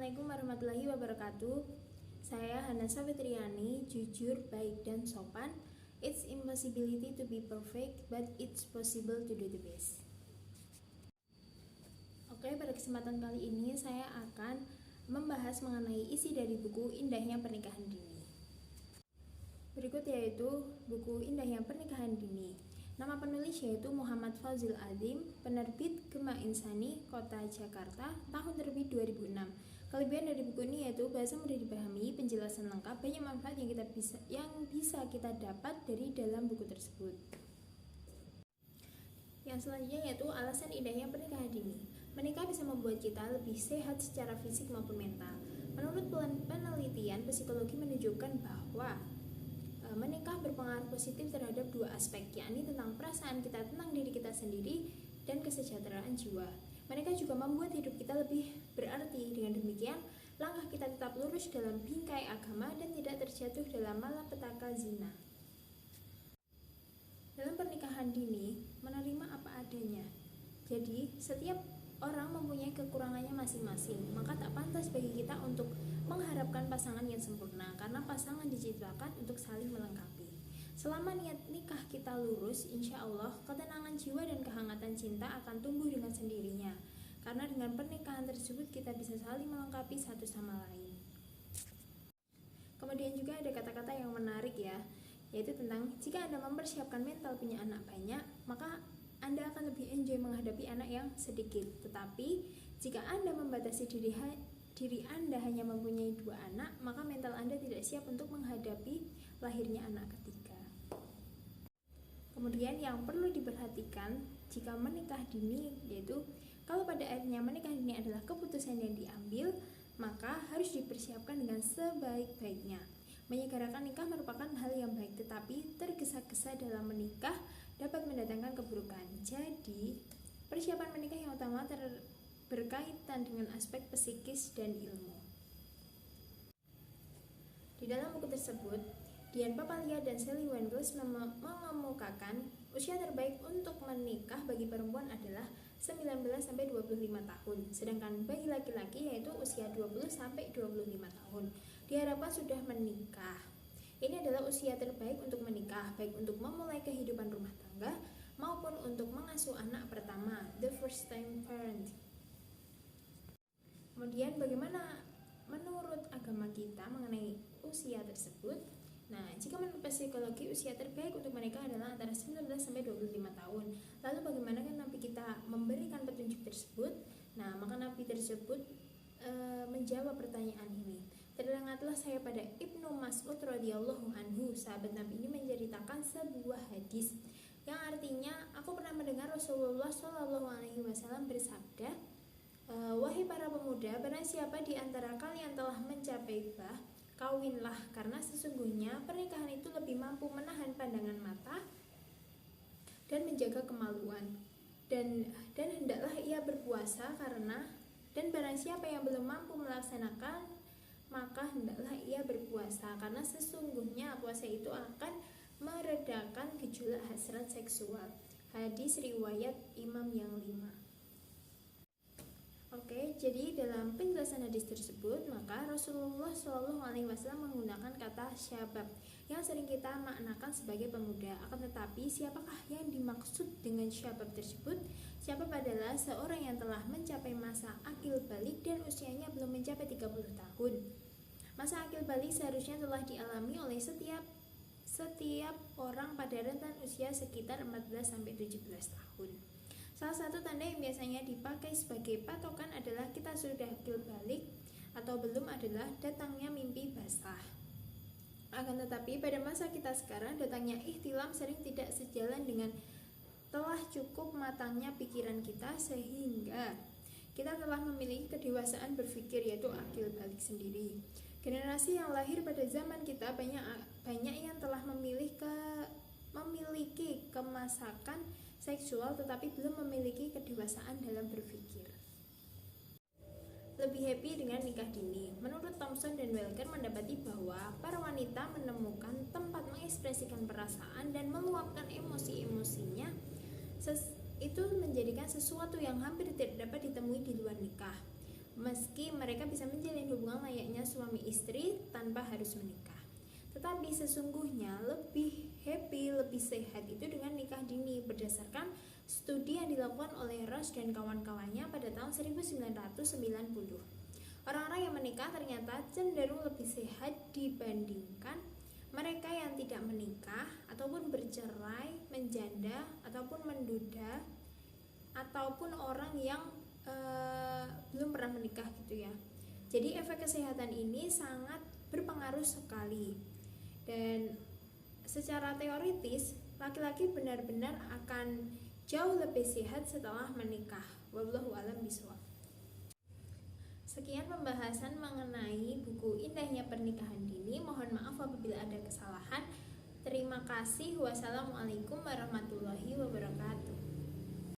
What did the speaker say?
Assalamualaikum warahmatullahi wabarakatuh. Saya Hanasa Fitriani, jujur, baik, dan sopan. It's impossibility to be perfect, but it's possible to do the best. Oke, pada kesempatan kali ini saya akan membahas mengenai isi dari buku Indahnya Pernikahan Dini. Berikut yaitu buku Indahnya Pernikahan Dini. Nama penulis yaitu Muhammad Fauzi Azim, penerbit Gema Insani, Kota Jakarta, tahun terbit 2006. Kelebihan dari buku ini yaitu bahasa mudah dipahami, penjelasan lengkap, banyak manfaat yang bisa kita dapat dari dalam buku tersebut. Yang selanjutnya yaitu alasan indahnya pernikahan dini. Menikah bisa membuat kita lebih sehat secara fisik maupun mental. Menurut penelitian psikologi menunjukkan bahwa menikah berpengaruh positif terhadap dua aspek, yakni tentang perasaan kita tentang diri kita sendiri dan kesejahteraan jiwa. Menikah juga membuat hidup kita lebih berarti. Dengan demikian, langkah kita tetap lurus dalam bingkai agama dan tidak terjatuh dalam malapetaka zina. Dalam pernikahan dini, menerima apa adanya. Jadi, setiap orang mempunyai kekurangannya masing-masing, maka tak pantas bagi kita untuk mengharapkan pasangan yang sempurna, karena pasangan diciptakan untuk saling melengkapi. Selama niat nikah kita lurus, insya Allah ketenangan jiwa dan kehangatan cinta akan tumbuh dengan sendirinya, karena dengan pernikahan tersebut kita bisa saling melengkapi satu sama lain. Kemudian juga ada kata-kata yang menarik ya, yaitu tentang jika Anda mempersiapkan mental punya anak banyak, maka Anda akan lebih enjoy menghadapi anak yang sedikit. Tetapi jika Anda membatasi diri Anda hanya mempunyai 2 anak, maka mental Anda tidak siap untuk menghadapi lahirnya anak ketiga. Kemudian yang perlu diperhatikan jika menikah dini, yaitu kalau pada akhirnya menikah dini adalah keputusan yang diambil, maka harus dipersiapkan dengan sebaik-baiknya. Menyegerakan nikah merupakan hal yang baik, tetapi tergesa-gesa dalam menikah dapat mendatangkan keburukan. Jadi, persiapan menikah yang utama berkaitan dengan aspek psikis dan ilmu. Di dalam buku tersebut, Dian Papalia dan Sally Wengels mengemukakan usia terbaik untuk menikah bagi perempuan adalah 19-25 tahun, sedangkan bagi laki-laki yaitu usia 20-25 tahun. Diharapkan sudah menikah. Ini adalah usia terbaik untuk menikah, baik untuk memulai kehidupan rumah tangga maupun untuk mengasuh anak pertama, the first time parent. Kemudian bagaimana menurut agama kita mengenai usia tersebut? Nah, jika menurut psikologi usia terbaik untuk menikah adalah antara 19-25 tahun. Lalu bagaimana kan Nabi kita memberikan petunjuk tersebut? Nah, maka Nabi tersebut menjawab pertanyaan ini. Teringatlah saya pada Ibnu Mas'ud radhiyallahu anhu, sahabat Nabi ini menceritakan sebuah hadis yang artinya, aku pernah mendengar Rasulullah Shallallahu Alaihi Wasallam bersabda, wahai para pemuda, barang siapa di antara kalian telah mencapai bah, kawinlah, karena sesungguhnya pernikahan itu lebih mampu menahan pandangan mata dan menjaga kemaluan. Dan hendaklah ia berpuasa dan barang siapa yang belum mampu melaksanakan, maka hendaklah ia berpuasa, karena sesungguhnya puasa itu akan meredakan gejolak hasrat seksual. Hadis riwayat Imam yang 5. Oke, jadi dalam penjelasan hadis tersebut, maka Rasulullah SAW menggunakan kata syabab yang sering kita maknakan sebagai pemuda. Akan tetapi, siapakah yang dimaksud dengan syabab tersebut? Syabab adalah seorang yang telah mencapai masa akil balik dan usianya belum mencapai 30 tahun. Masa akil balik seharusnya telah dialami oleh setiap orang pada rentan usia sekitar 14-17 tahun. Salah satu tanda yang biasanya dipakai sebagai patokan adalah kita sudah akil balik atau belum adalah datangnya mimpi basah. Akan tetapi pada masa kita sekarang, datangnya ihtilam sering tidak sejalan dengan telah cukup matangnya pikiran kita, sehingga kita telah memiliki kedewasaan berpikir, yaitu akil balik sendiri. Generasi yang lahir pada zaman kita banyak yang telah memiliki kemasakan seksual tetapi belum memiliki kedewasaan dalam berpikir. Lebih happy dengan nikah dini. Menurut Thompson dan Welker mendapati bahwa para wanita menemukan tempat mengekspresikan perasaan dan meluapkan emosi-emosinya itu menjadikan sesuatu yang hampir tidak dapat ditemui di luar nikah. meski mereka bisa menjalin hubungan layaknya suami istri tanpa harus menikah. Tetapi sesungguhnya lebih happy, lebih sehat itu dengan nikah dini berdasarkan studi yang dilakukan oleh Ross dan kawan-kawannya pada tahun 1990. Orang-orang yang menikah ternyata cenderung lebih sehat dibandingkan mereka yang tidak menikah ataupun bercerai, menjanda ataupun menduda ataupun orang yang belum pernah menikah gitu ya. Jadi efek kesehatan ini sangat berpengaruh sekali. Dan secara teoritis laki-laki benar-benar akan jauh lebih sehat setelah menikah. Wallahu a'lam bishawab. Sekian pembahasan mengenai buku Indahnya Pernikahan Dini. Mohon maaf apabila ada kesalahan. Terima kasih. Wassalamualaikum warahmatullahi wabarakatuh.